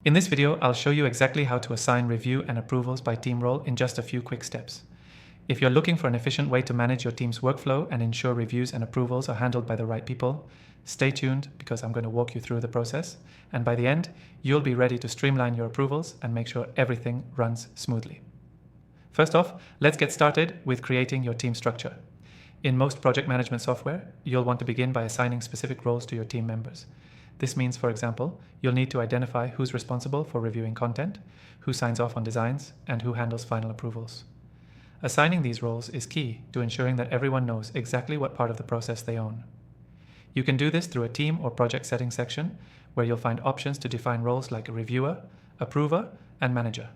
In this video, I'll show you exactly how to assign review and approvals by team role in just a few quick steps. If you're looking for an efficient way to manage your team's workflow and ensure reviews and approvals are handled by the right people, stay tuned because I'm going to walk you through the process. And by the end, you'll be ready to streamline your approvals and make sure everything runs smoothly. First off, let's get started with creating your team structure. In most project management software, you'll want to begin by assigning specific roles to your team members. This means, for example, you'll need to identify who's responsible for reviewing content, who signs off on designs, and who handles final approvals. Assigning these roles is key to ensuring that everyone knows exactly what part of the process they own. You can do this through a team or project settings section, where you'll find options to define roles like a reviewer, approver, and manager.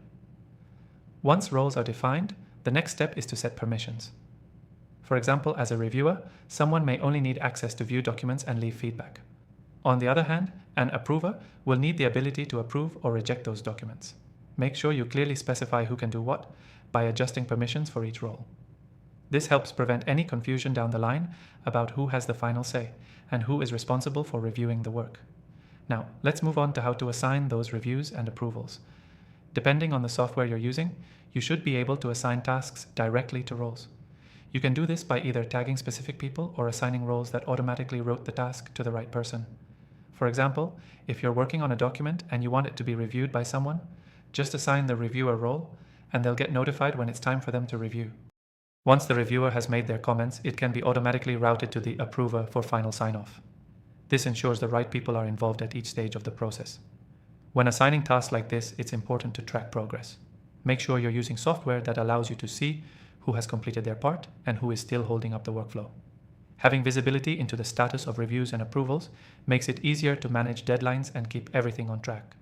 Once roles are defined, the next step is to set permissions. For example, as a reviewer, someone may only need access to view documents and leave feedback. On the other hand, an approver will need the ability to approve or reject those documents. Make sure you clearly specify who can do what by adjusting permissions for each role. This helps prevent any confusion down the line about who has the final say and who is responsible for reviewing the work. Now, let's move on to how to assign those reviews and approvals. Depending on the software you're using, you should be able to assign tasks directly to roles. You can do this by either tagging specific people or assigning roles that automatically route the task to the right person. For example, if you're working on a document and you want it to be reviewed by someone, just assign the reviewer role and they'll get notified when it's time for them to review. Once the reviewer has made their comments, it can be automatically routed to the approver for final sign-off. This ensures the right people are involved at each stage of the process. When assigning tasks like this, it's important to track progress. Make sure you're using software that allows you to see who has completed their part and who is still holding up the workflow. Having visibility into the status of reviews and approvals makes it easier to manage deadlines and keep everything on track.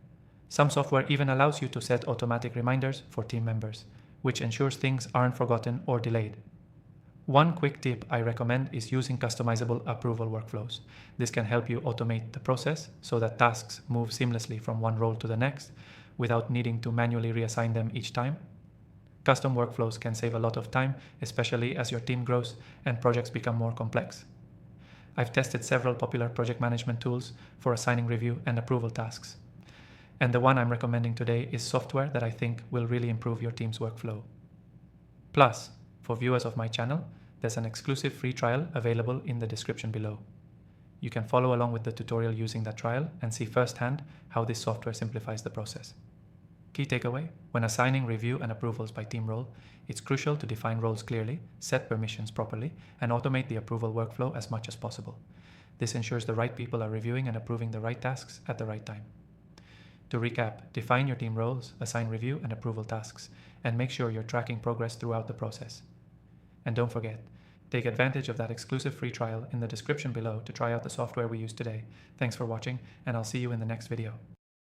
Some software even allows you to set automatic reminders for team members, which ensures things aren't forgotten or delayed. One quick tip I recommend is using customizable approval workflows. This can help you automate the process so that tasks move seamlessly from one role to the next without needing to manually reassign them each time. Custom workflows can save a lot of time, especially as your team grows and projects become more complex. I've tested several popular project management tools for assigning review and approval tasks. And the one I'm recommending today is software that I think will really improve your team's workflow. Plus, for viewers of my channel, there's an exclusive free trial available in the description below. You can follow along with the tutorial using that trial and see firsthand how this software simplifies the process. Key takeaway: when assigning review and approvals by team role, it's crucial to define roles clearly, set permissions properly, and automate the approval workflow as much as possible. This ensures the right people are reviewing and approving the right tasks at the right time. To recap, define your team roles, assign review and approval tasks, and make sure you're tracking progress throughout the process. And don't forget, take advantage of that exclusive free trial in the description below to try out the software we used today. Thanks for watching, and I'll see you in the next video.